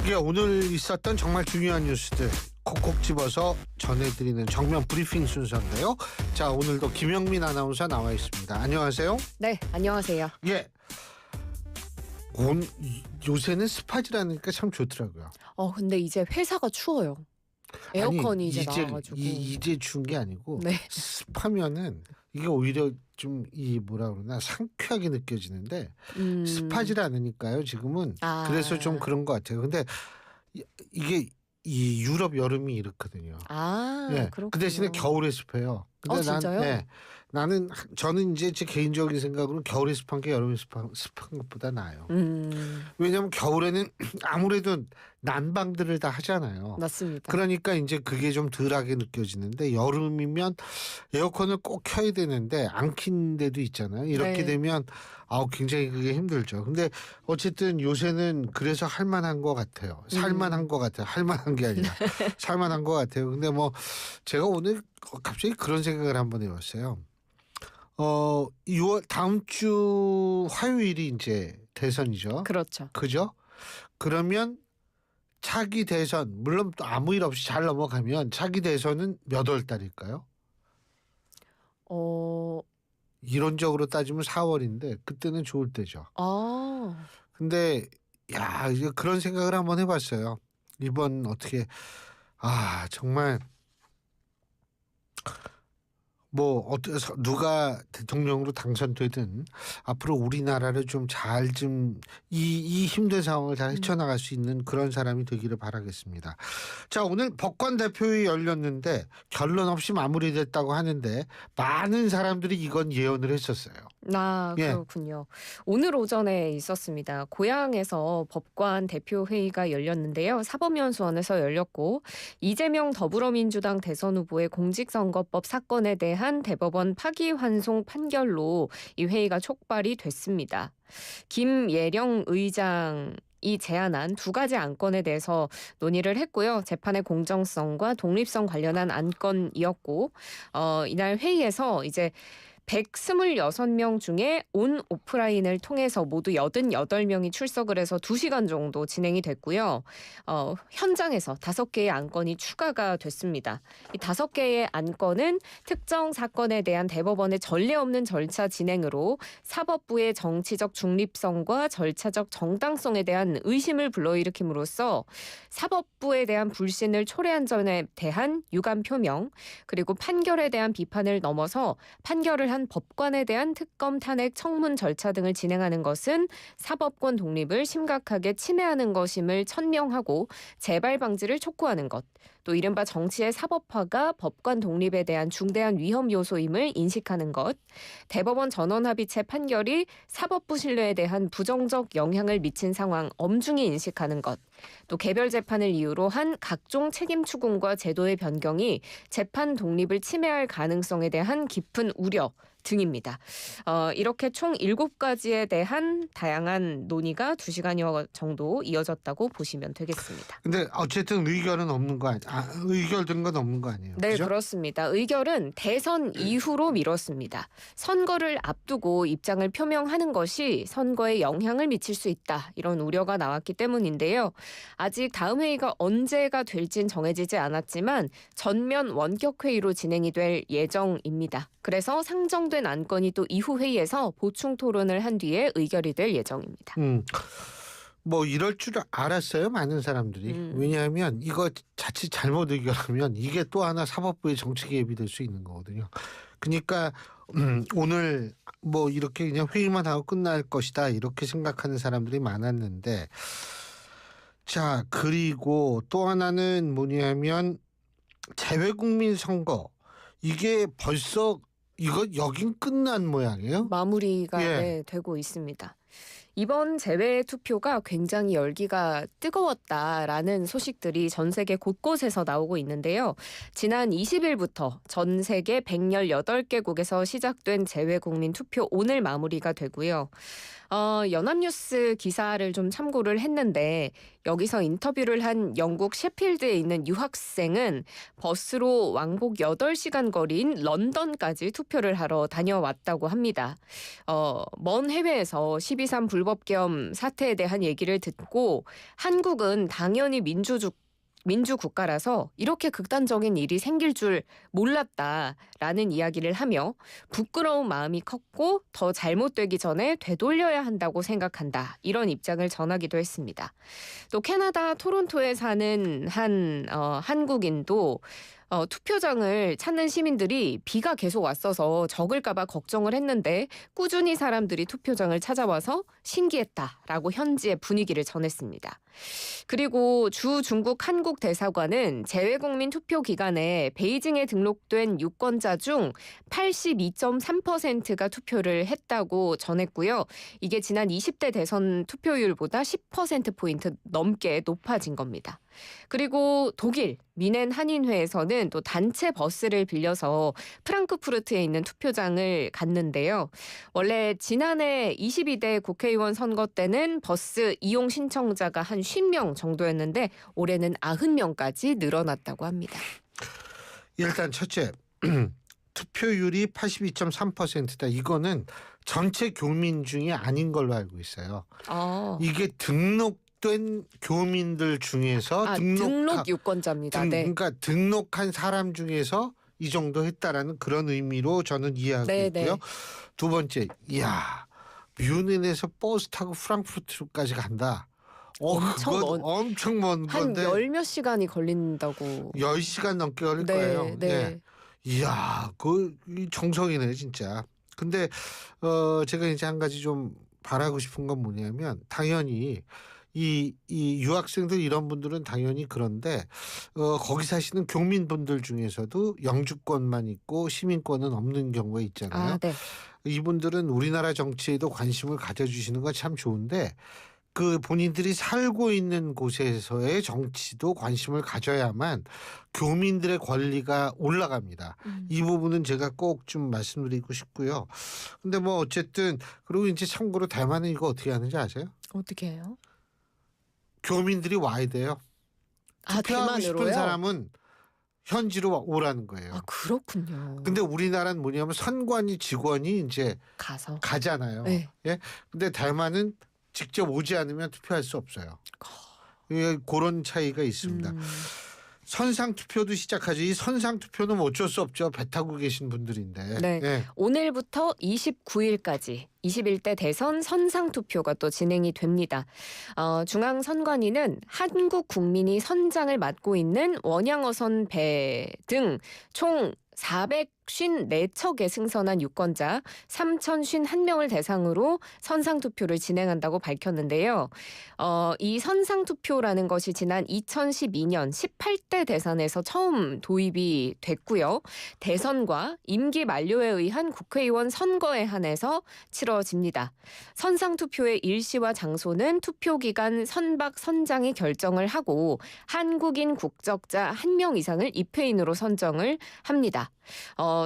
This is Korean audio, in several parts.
이게 오늘 있었던 정말 중요한 뉴스들 콕콕 집어서 전해드리는 정면 브리핑 순서인데요. 자, 오늘도 김영민 아나운서 나와 있습니다. 안녕하세요. 네, 안녕하세요. 예. 요새는 스파지라니까 참 좋더라고요. 근데 이제 회사가 추워요. 에어컨이 이제 나와가지고. 이제 추운 게 아니고 네. 습하면은 이게 오히려 좀 이 뭐라 그러나 상쾌하게 느껴지는데 습하지 않으니까요. 지금은 그래서 좀 그런 것 같아요. 근데 이게 이 유럽 여름이 이렇거든요. 예, 그 대신에 겨울에 습해요. 근데 진짜요? 저는 이제 제 개인적인 생각으로 겨울에 습한 게 여름에 습한 것보다 나아요. 왜냐하면 겨울에는 아무래도 난방들을 다 하잖아요. 맞습니다. 그러니까 이제 그게 좀 덜하게 느껴지는데 여름이면 에어컨을 꼭 켜야 되는데 안 킨 데도 있잖아요. 이렇게 네. 되면 굉장히 그게 힘들죠. 근데 어쨌든 요새는 그래서 할만한 것 같아요. 살만한 것 같아요. 할만한 게 아니라 살만한 것 같아요. 근데 뭐 제가 오늘 갑자기 그런 생각을 한번 해봤어요. 6월 다음 주 화요일이 이제 대선이죠. 그렇죠. 그죠? 그러면 차기 대선 물론 또 아무 일 없이 잘 넘어가면 차기 대선은 몇 월 달일까요? 이론적으로 따지면 4월인데 그때는 좋을 때죠. 근데 이제 그런 생각을 한번 해봤어요. 이번 어떻게 정말 누가 대통령으로 당선되든 앞으로 우리나라를 좀 이 힘든 상황을 잘 헤쳐나갈 수 있는 그런 사람이 되기를 바라겠습니다. 자, 오늘 법관 대표회의 열렸는데 결론 없이 마무리됐다고 하는데 많은 사람들이 이건 예언을 했었어요. 그렇군요. 오늘 오전에 있었습니다. 고향에서 법관 대표회의가 열렸는데요. 사법연수원에서 열렸고 이재명 더불어민주당 대선 후보의 공직선거법 사건에 대한 대법원 파기환송 판결로 이 회의가 촉발이 됐습니다. 김예령 의장이 제안한 두 가지 안건에 대해서 논의를 했고요. 재판의 공정성과 독립성 관련한 안건이었고 이날 회의에서 이제 126명 중에 온 오프라인을 통해서 모두 88명이 출석을 해서 2시간 정도 진행이 됐고요. 현장에서 5개의 안건이 추가가 됐습니다. 이 5개의 안건은 특정 사건에 대한 대법원의 전례 없는 절차 진행으로 사법부의 정치적 중립성과 절차적 정당성에 대한 의심을 불러일으킴으로써 사법부에 대한 불신을 초래한 점에 대한 유감 표명, 그리고 판결에 대한 비판을 넘어서 판결을 한 법관에 대한 특검 탄핵 청문 절차 등을 진행하는 것은 사법권 독립을 심각하게 침해하는 것임을 천명하고 재발 방지를 촉구하는 것, 또 이른바 정치의 사법화가 법관 독립에 대한 중대한 위험 요소임을 인식하는 것, 대법원 전원합의체 판결이 사법부 신뢰에 대한 부정적 영향을 미친 상황 엄중히 인식하는 것, 또 개별 재판을 이유로 한 각종 책임 추궁과 제도의 변경이 재판 독립을 침해할 가능성에 대한 깊은 우려 등입니다. 이렇게 총 7가지에 대한 다양한 논의가 2시간여 정도 이어졌다고 보시면 되겠습니다. 근데 어쨌든 의결은 없는 거 의결된 건 없는 거 아니에요? 네, 그죠? 그렇습니다. 의결은 대선 이후로 미뤘습니다. 선거를 앞두고 입장을 표명하는 것이 선거에 영향을 미칠 수 있다, 이런 우려가 나왔기 때문인데요. 아직 다음 회의가 언제가 될진 정해지지 않았지만 전면 원격 회의로 진행이 될 예정입니다. 그래서 상정된 안건이 또 이후 회의에서 보충 토론을 한 뒤에 의결이 될 예정입니다. 이럴 줄 알았어요, 많은 사람들이. 왜냐하면 이거 자칫 잘못 의결하면 이게 또 하나 사법부의 정치 개입이 될 수 있는 거거든요. 그러니까 오늘 이렇게 그냥 회의만 하고 끝날 것이다, 이렇게 생각하는 사람들이 많았는데, 자, 그리고 또 하나는 뭐냐면 재외국민 선거, 이게 벌써 여긴 끝난 모양이에요? 마무리가 되고 있습니다. 이번 재외 투표가 굉장히 열기가 뜨거웠다라는 소식들이 전 세계 곳곳에서 나오고 있는데요. 지난 20일부터 전 세계 118개국에서 시작된 재외 국민 투표 오늘 마무리가 되고요. 연합뉴스 기사를 좀 참고를 했는데 여기서 인터뷰를 한 영국 셰필드에 있는 유학생은 버스로 왕복 8시간 거리인 런던까지 투표를 하러 다녀왔다고 합니다. 먼 해외에서 12.3 불법 겸 사태에 대한 얘기를 듣고 한국은 당연히 민주 국가라서 이렇게 극단적인 일이 생길 줄 몰랐다라는 이야기를 하며 부끄러운 마음이 컸고 더 잘못되기 전에 되돌려야 한다고 생각한다. 이런 입장을 전하기도 했습니다. 또 캐나다 토론토에 사는 한 한국인도 투표장을 찾는 시민들이 비가 계속 왔어서 적을까 봐 걱정을 했는데 꾸준히 사람들이 투표장을 찾아와서 신기했다라고 현지의 분위기를 전했습니다. 그리고 주 중국 한국 대사관은 재외국민 투표 기간에 베이징에 등록된 유권자 중 82.3%가 투표를 했다고 전했고요. 이게 지난 20대 대선 투표율보다 10%포인트 넘게 높아진 겁니다. 그리고 독일 미넨 한인회에서는 또 단체 버스를 빌려서 프랑크푸르트에 있는 투표장을 갔는데요. 원래 지난해 22대 국회의원 선거 때는 버스 이용 신청자가 한 50명 정도였는데 올해는 90명까지 늘어났다고 합니다. 일단 첫째, 투표율이 82.3%다. 이거는 전체 교민 중에 아닌 걸로 알고 있어요. 이게 등록된 교민들 중에서 등록 유권자입니다. 네. 그러니까 등록한 사람 중에서 이 정도 했다라는 그런 의미로 저는 이해하고 있고요. 두 번째, 이야, 뮌헨에서 버스 타고 프랑크푸르트까지 간다. 엄청 먼 건데. 한 열 몇 시간이 걸린다고. 10시간 넘게 걸릴 거예요. 네. 이야, 정성이네 진짜. 근데 제가 이제 한 가지 좀 바라고 싶은 건 뭐냐면 당연히 이 유학생들 이런 분들은 당연히 그런데 거기 사시는 교민분들 중에서도 영주권만 있고 시민권은 없는 경우가 있잖아요. 네. 이분들은 우리나라 정치에도 관심을 가져주시는 건 참 좋은데 그 본인들이 살고 있는 곳에서의 정치도 관심을 가져야만 교민들의 권리가 올라갑니다. 이 부분은 제가 꼭 좀 말씀드리고 싶고요. 근데 뭐 어쨌든 그리고 이제 참고로 대만은 이거 어떻게 하는지 아세요? 어떻게 해요? 교민들이 와야 돼요. 투표하고 싶은 사람은 현지로 오라는 거예요. 그렇군요. 근데 우리나라는 뭐냐면 선관위 직원이 이제 가잖아요. 네. 예. 근데 대만은 직접 오지 않으면 투표할 수 없어요. 그런 차이가 있습니다. 선상 투표도 시작하죠. 이 선상 투표는 어쩔 수 없죠. 배 타고 계신 분들인데. 네. 오늘부터 29일까지 21대 대선 선상 투표가 또 진행이 됩니다. 중앙선관위는 한국 국민이 선장을 맡고 있는 원양어선 배 등 총 454척에 승선한 유권자 3,051명을 대상으로 선상투표를 진행한다고 밝혔는데요. 이 선상투표라는 것이 지난 2012년 18대 대선에서 처음 도입이 됐고요. 대선과 임기 만료에 의한 국회의원 선거에 한해서 치러집니다. 선상투표의 일시와 장소는 투표기간 선박 선장이 결정을 하고 한국인 국적자 1명 이상을 입회인으로 선정을 합니다.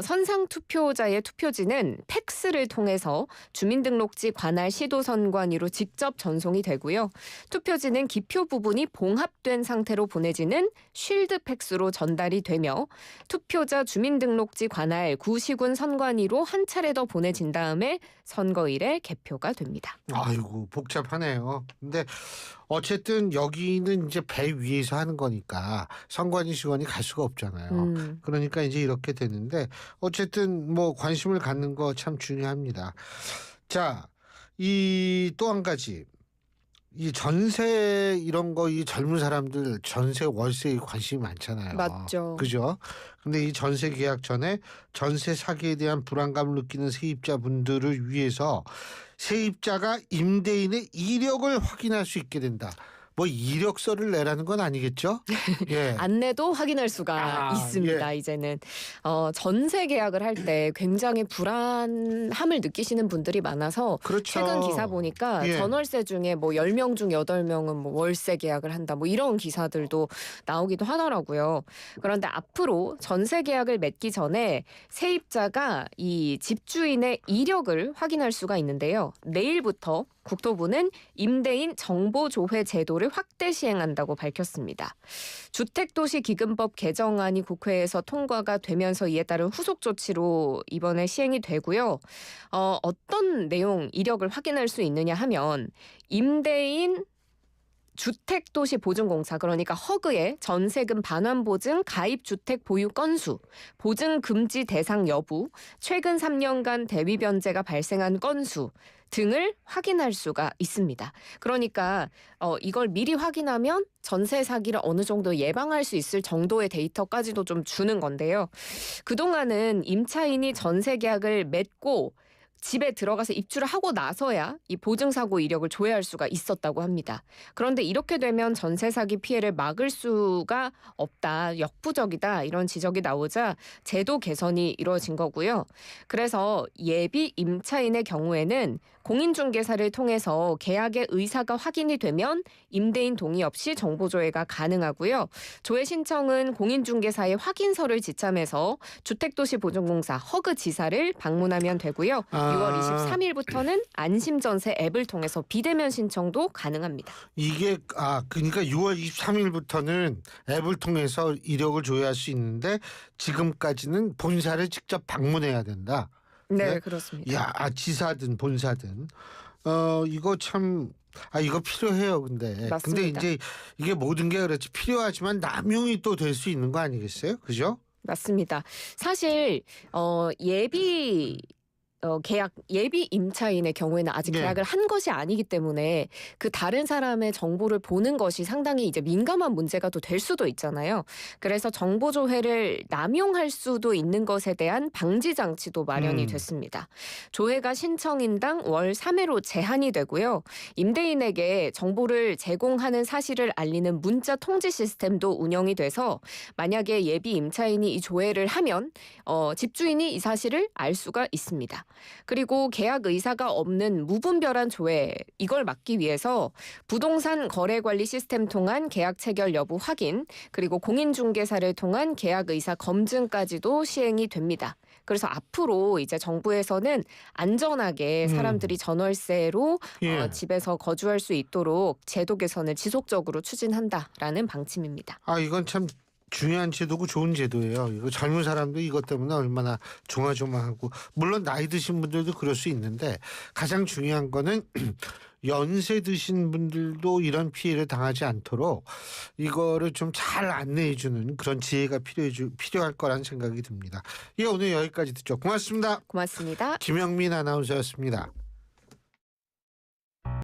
선상투표자의 투표지는 팩스를 통해서 주민등록지 관할 시도선관위로 직접 전송이 되고요. 투표지는 기표 부분이 봉합된 상태로 보내지는 쉴드 팩스로 전달이 되며 투표자 주민등록지 관할 구시군 선관위로 한 차례 더 보내진 다음에 선거일에 개표가 됩니다. 아이고 복잡하네요. 근데 어쨌든 여기는 이제 배 위에서 하는 거니까 선관위 직원이 갈 수가 없잖아요. 그러니까 이제 이렇게 되는데 어쨌든 뭐 관심을 갖는 거 참 중요합니다. 자, 이 또 한 가지 이 전세 이런 거 이 젊은 사람들 전세 월세에 관심이 많잖아요. 맞죠. 그죠? 근데 이 전세 계약 전에 전세 사기에 대한 불안감을 느끼는 세입자분들을 위해서 세입자가 임대인의 이력을 확인할 수 있게 된다. 뭐 이력서를 내라는 건 아니겠죠? 예. 안내도 확인할 수가 있습니다. 이제는 전세 계약을 할 때 굉장히 불안함을 느끼시는 분들이 많아서 그렇죠. 최근 기사 보니까 전월세 중에 뭐 10명 중 8명은 뭐 월세 계약을 한다. 뭐 이런 기사들도 나오기도 하더라고요. 그런데 앞으로 전세 계약을 맺기 전에 세입자가 이 집주인의 이력을 확인할 수가 있는데요. 내일부터 국토부는 임대인 정보조회 제도를 확대 시행한다고 밝혔습니다. 주택도시기금법 개정안이 국회에서 통과가 되면서 이에 따른 후속 조치로 이번에 시행이 되고요. 어떤 내용 이력을 확인할 수 있느냐 하면 임대인 주택도시보증공사 그러니까 허그의 전세금 반환보증 가입주택 보유 건수, 보증 금지 대상 여부, 최근 3년간 대위 변제가 발생한 건수 등을 확인할 수가 있습니다. 그러니까 이걸 미리 확인하면 전세 사기를 어느 정도 예방할 수 있을 정도의 데이터까지도 좀 주는 건데요. 그동안은 임차인이 전세 계약을 맺고 집에 들어가서 입주를 하고 나서야 이 보증사고 이력을 조회할 수가 있었다고 합니다. 그런데 이렇게 되면 전세 사기 피해를 막을 수가 없다, 역부족이다 이런 지적이 나오자 제도 개선이 이루어진 거고요. 그래서 예비 임차인의 경우에는 공인중개사를 통해서 계약의 의사가 확인이 되면 임대인 동의 없이 정보조회가 가능하고요. 조회 신청은 공인중개사의 확인서를 지참해서 주택도시보증공사 허그지사를 방문하면 되고요. 6월 23일부터는 안심전세 앱을 통해서 비대면 신청도 가능합니다. 이게 그러니까 6월 23일부터는 앱을 통해서 이력을 조회할 수 있는데 지금까지는 본사를 직접 방문해야 된다. 네, 그렇습니다. 야, 지사든 본사든 이거 참 이거 필요해요. 근데 맞습니다. 이제 이게 모든 게 그렇지 필요하지만 남용이 또 될 수 있는 거 아니겠어요? 그죠? 맞습니다. 사실 예비 계약 예비 임차인의 경우에는 아직 네. 계약을 한 것이 아니기 때문에 그 다른 사람의 정보를 보는 것이 상당히 이제 민감한 문제가 또 될 수도 있잖아요. 그래서 정보 조회를 남용할 수도 있는 것에 대한 방지 장치도 마련이 됐습니다. 조회가 신청인당 월 3회로 제한이 되고요. 임대인에게 정보를 제공하는 사실을 알리는 문자 통지 시스템도 운영이 돼서 만약에 예비 임차인이 이 조회를 하면 집주인이 이 사실을 알 수가 있습니다. 그리고 계약 의사가 없는 무분별한 조회 이걸 막기 위해서 부동산 거래관리 시스템 통한 계약 체결 여부 확인 그리고 공인중개사를 통한 계약 의사 검증까지도 시행이 됩니다. 그래서 앞으로 이제 정부에서는 안전하게 사람들이 전월세로 집에서 거주할 수 있도록 제도 개선을 지속적으로 추진한다라는 방침입니다. 이건 참 중요한 제도고 좋은 제도예요. 이거 젊은 사람도 이것 때문에 얼마나 조마조마하고 물론 나이 드신 분들도 그럴 수 있는데 가장 중요한 거는 연세 드신 분들도 이런 피해를 당하지 않도록 이거를 좀 잘 안내해 주는 그런 지혜가 필요할 거란 생각이 듭니다. 오늘 여기까지 듣죠. 고맙습니다. 고맙습니다. 김영민 아나운서였습니다.